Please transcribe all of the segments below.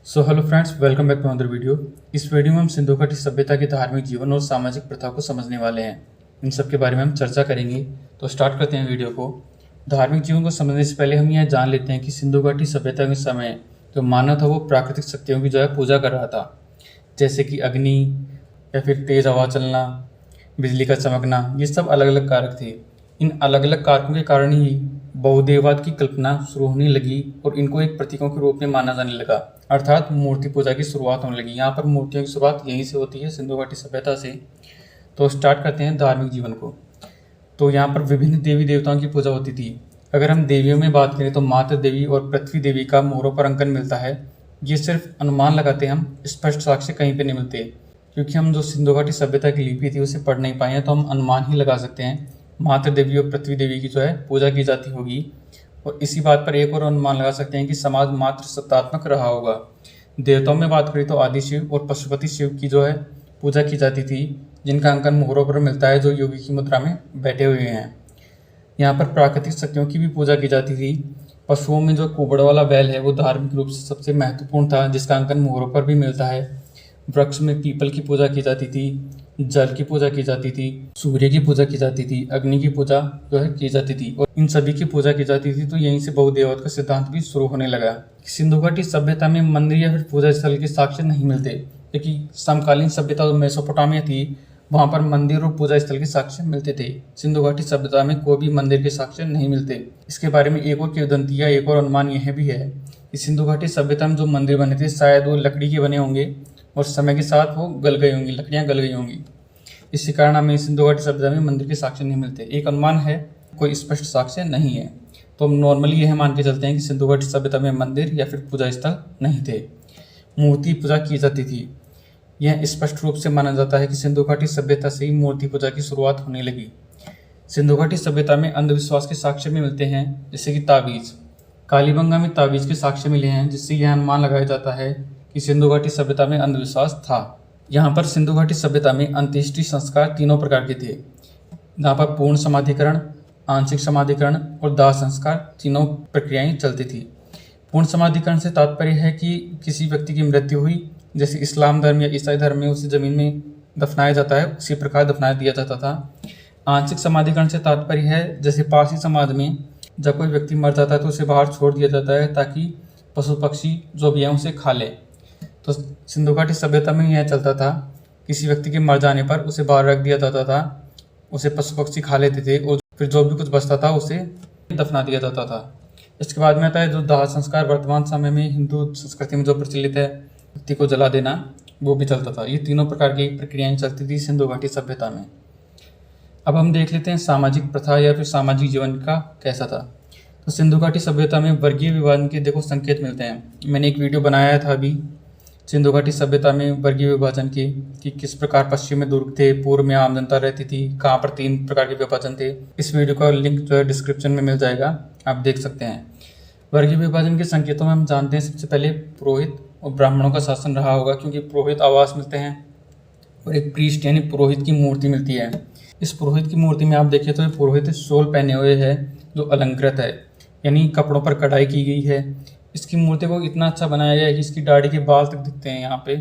Hello friends, welcome back to another video. इस video में हम सिंधु घाटी सभ्यता के धार्मिक जीवन और सामाजिक प्रथा को समझने वाले हैं। इन सब के बारे में हम चर्चा करेंगे। तो स्टार्ट करते हैं वीडियो को। धार्मिक जीवन को समझने से पहले हम यह जान लेते हैं कि सिंधु घाटी सभ्यता के समय जो मानव था वो प्राकृतिक शक्तियों की पूजा कर रहा था, जैसे कि अग्नि या फिर तेज हवा चलना, बिजली का चमकना। ये सब अलग अलग कारक थे। इन अलग अलग कारकों के कारण ही बहुदेववाद की कल्पना शुरू होने लगी और इनको एक प्रतीकों के रूप में माना जाने लगा, अर्थात मूर्ति पूजा की शुरुआत होने लगी। यहाँ पर मूर्तियों की शुरुआत यहीं से होती है, सिंधु घाटी सभ्यता से। तो स्टार्ट करते हैं धार्मिक जीवन को। तो यहाँ पर विभिन्न देवी देवताओं की पूजा होती थी। अगर हम देवियों में बात करें तो मातृ देवी और पृथ्वी देवी का मोहरों पर अंकन मिलता है। ये सिर्फ अनुमान लगाते हैं, हम स्पष्ट साक्ष्य कहीं पर नहीं मिलते, क्योंकि हम जो सिंधु घाटी सभ्यता की लिपि थी उसे पढ़ नहीं पाए हैं। तो हम अनुमान ही लगा सकते हैं मातृ देवी और पृथ्वी देवी की पूजा की जाती होगी। और इसी बात पर एक और अनुमान लगा सकते हैं कि समाज मात्र सत्तात्मक रहा होगा। देवताओं में बात करें तो आदि शिव और पशुपति शिव की पूजा की जाती थी, जिनका अंकन मोहरों पर मिलता है, जो योगी की मुद्रा में बैठे हुए हैं। यहाँ पर प्राकृतिक शक्तियों की भी पूजा की जाती थी। पशुओं में जो कुबड़ वाला बैल है वो धार्मिक रूप से सबसे महत्वपूर्ण था, जिसका अंकन मोहरों पर भी मिलता है। वृक्ष में पीपल की पूजा की जाती थी, जल की पूजा की जाती थी, सूर्य की पूजा की जाती थी, अग्नि की पूजा की जाती थी, और इन सभी की पूजा की जाती थी। तो यहीं से बहुदेववाद का सिद्धांत भी शुरू होने लगा। सिंधु घाटी सभ्यता में मंदिर या फिर पूजा स्थल के साक्ष्य नहीं मिलते, क्योंकि समकालीन सभ्यता जो मेसोपोटामिया थी वहाँ पर मंदिर और पूजा स्थल के साक्ष्य मिलते थे। सिंधु घाटी सभ्यता में कोई भी मंदिर के साक्ष्य नहीं मिलते। इसके बारे में एक और किंवदंती या एक और अनुमान यह भी है कि सिंधु घाटी सभ्यता में जो मंदिर बने थे शायद वो लकड़ी के बने होंगे और समय के साथ वो गल गई होंगी, लकड़ियाँ गल गई होंगी। इसी कारण हमें सिंधु घाटी सभ्यता में मंदिर के साक्ष्य नहीं मिलते। एक अनुमान है, कोई स्पष्ट साक्ष्य नहीं है। तो हम नॉर्मली यह मान के चलते हैं कि सिंधु घाटी सभ्यता में मंदिर या फिर पूजा स्थल नहीं थे। मूर्ति पूजा की जाती थी। यह स्पष्ट रूप से माना जाता है कि सिंधु घाटी सभ्यता से ही मूर्ति पूजा की शुरुआत होने लगी। सिंधु घाटी सभ्यता में अंधविश्वास के साक्ष्य भी मिलते हैं, जैसे कि ताबीज। कालीबंगा में ताबीज के साक्ष्य मिले हैं, जिससे यह अनुमान लगाया जाता है कि सिंधु घाटी सभ्यता में अंधविश्वास था। यहाँ पर सिंधु घाटी सभ्यता में अंत्येष्टि संस्कार तीनों प्रकार के थे। यहाँ पर पूर्ण समाधिकरण, आंशिक समाधिकरण और दाह संस्कार तीनों प्रक्रियाएं चलती थी। पूर्ण समाधिकरण से तात्पर्य है कि किसी व्यक्ति की मृत्यु हुई, जैसे इस्लाम धर्म या ईसाई धर्म में उसे जमीन में दफनाया जाता है, उसी प्रकार दफनाया दिया जाता था। आंशिक समाधिकरण से तात्पर्य है जैसे पारसी समाज में जब कोई व्यक्ति मर जाता है तो उसे बाहर छोड़ दिया जाता है ताकि पशु पक्षी जो भी है उसे खा ले। तो सिंधु घाटी सभ्यता में यह चलता था, किसी व्यक्ति के मर जाने पर उसे बाहर रख दिया जाता था, उसे पशु पक्षी खा लेते थे और फिर जो भी कुछ बचता था उसे दफना दिया जाता था। इसके बाद में आता है जो दाह संस्कार। वर्तमान समय में हिंदू संस्कृति में जो प्रचलित है, व्यक्ति को जला देना, वो भी चलता था। ये तीनों प्रकार की प्रक्रियाएं चलती थी सिंधु घाटी सभ्यता में। अब हम देख लेते हैं सामाजिक प्रथा या फिर सामाजिक जीवन का कैसा था। तो सिंधु घाटी सभ्यता में वर्गीय विभाजन के संकेत मिलते हैं। मैंने एक वीडियो बनाया था अभी सिंधु घाटी सभ्यता में वर्गीय विभाजन के, कि किस प्रकार पश्चिम में दुर्ग थे, पूर्व में आम जनता रहती थी, कहाँ पर 3 प्रकार के विभाजन थे। इस वीडियो का लिंक डिस्क्रिप्शन में मिल जाएगा, आप देख सकते हैं। वर्गीय विभाजन के संकेतों में हम जानते हैं सबसे पहले पुरोहित और ब्राह्मणों का शासन रहा होगा, क्योंकि पुरोहित आवास मिलते हैं और एक प्रीस्ट यानी पुरोहित की मूर्ति मिलती है। इस पुरोहित की मूर्ति में आप देखें तो ये पुरोहित शॉल पहने हुए है जो अलंकृत है, यानी कपड़ों पर कढ़ाई की गई है। इसकी मूर्ति को इतना अच्छा बनाया गया है कि इसकी दाढ़ी के बाल तक दिखते हैं यहाँ पे।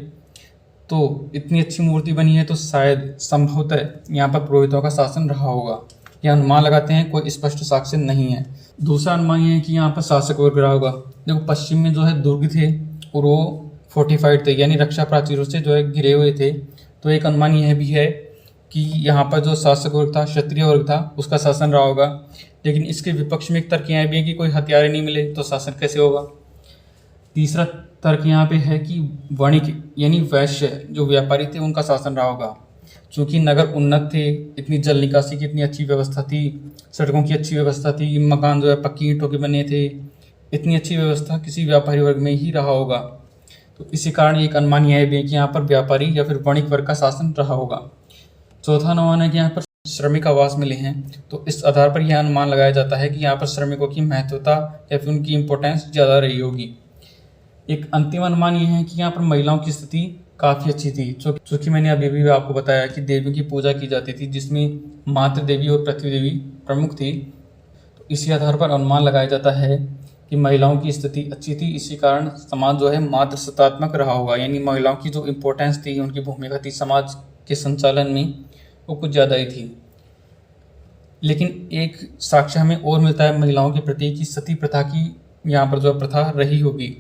तो इतनी अच्छी मूर्ति बनी है तो शायद संभवतः यहाँ पर पुरोहितों का शासन रहा होगा। यह अनुमान लगाते हैं, कोई स्पष्ट साक्ष्य नहीं है। दूसरा अनुमान यह है कि यहाँ पर शासक वर्ग रहा होगा। देखो पश्चिम में दुर्ग थे और वो फोर्टिफाइड थे, यानी रक्षा प्राचीरों से घिरे हुए थे। तो एक अनुमान यह भी है कि यहाँ पर जो शासक वर्ग था, क्षत्रिय वर्ग था, उसका शासन रहा होगा। लेकिन इसके विपक्ष में एक तर्क यह भी है कि कोई हथियार नहीं मिले तो शासन कैसे होगा। तीसरा तर्क यहाँ पे है कि वणिक यानी वैश्य जो व्यापारी थे उनका शासन रहा होगा। चूँकि नगर उन्नत थे, इतनी जल निकासी की इतनी अच्छी व्यवस्था थी, सड़कों की अच्छी व्यवस्था थी, मकान पक्की ईंटों के बने थे, इतनी अच्छी व्यवस्था किसी व्यापारी वर्ग में ही रहा होगा। तो इसी कारण एक अनुमान यह भी है कि यहाँ पर व्यापारी या फिर वणिक वर्ग का शासन रहा होगा। चौथा अनुमान है कि यहाँ पर श्रमिक आवास मिले हैं। तो इस आधार पर यह अनुमान लगाया जाता है कि यहाँ पर श्रमिकों की महत्वता या फिर उनकी इम्पोर्टेंस ज़्यादा रही होगी। एक अंतिम अनुमान यह है कि यहाँ पर महिलाओं की स्थिति काफ़ी अच्छी थी, चूँकि मैंने अभी भी आपको बताया कि देवियों की पूजा की जाती थी, जिसमें मातृ देवी और पृथ्वी देवी प्रमुख थी। तो इसी आधार पर अनुमान लगाया जाता है कि महिलाओं की स्थिति अच्छी थी, इसी कारण समाज जो है मातृ सत्तात्मक रहा होगा, यानी महिलाओं की जो इम्पोर्टेंस थी, उनकी भूमिका थी समाज के संचालन में, वो कुछ ज़्यादा ही थी। लेकिन एक साक्ष्य हमें और मिलता है महिलाओं के प्रति कि सती प्रथा की यहाँ पर जो प्रथा रही होगी।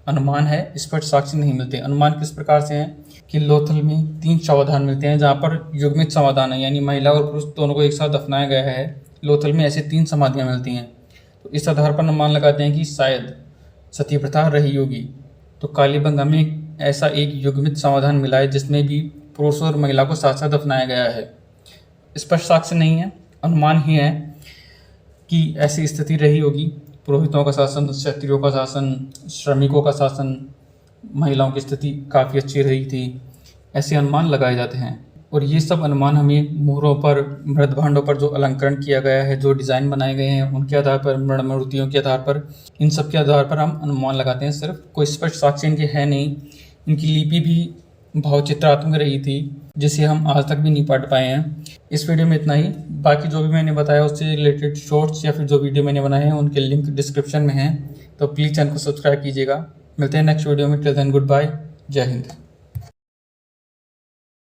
अनुमान है, स्पष्ट साक्ष्य नहीं मिलते। अनुमान किस प्रकार से हैं कि लोथल में 3 समाधान मिलते हैं जहाँ पर युग्मित समाधान है, यानी महिला और पुरुष दोनों को एक साथ दफनाया गया है। लोथल में ऐसे 3 समाधियाँ मिलती हैं, तो इस आधार पर अनुमान लगाते हैं कि शायद सती प्रथा रही होगी। तो कालीबंगा में ऐसा एक युग्मित समाधान मिला है जिसमें भी पुरुष और महिला को साथ साथ दफनाया गया है। स्पष्ट साक्ष्य नहीं है, अनुमान ही है कि ऐसी स्थिति रही होगी। पुरोहितों का शासन, क्षत्रियों का शासन, श्रमिकों का शासन, महिलाओं की स्थिति काफ़ी अच्छी रही थी, ऐसे अनुमान लगाए जाते हैं। और ये सब अनुमान हमें मोहरों पर, मृदभांडों पर जो अलंकरण किया गया है, जो डिज़ाइन बनाए गए हैं, उनके आधार पर, मूर्तियों के आधार पर, इन सब के आधार पर हम अनुमान लगाते हैं। सिर्फ कोई स्पष्ट साक्ष्य इनके है नहीं। इनकी लिपि भी भावचित्रात्मक रही थी, जिसे हम आज तक भी नहीं पढ़ पाए हैं। इस वीडियो में इतना ही। बाकी जो भी मैंने बताया उससे रिलेटेड शॉर्ट्स या फिर जो वीडियो मैंने बनाए हैं उनके लिंक डिस्क्रिप्शन में हैं, तो प्लीज़ चैनल को सब्सक्राइब कीजिएगा। मिलते हैं नेक्स्ट वीडियो में। टिल देन गुड बाय, जय हिंद।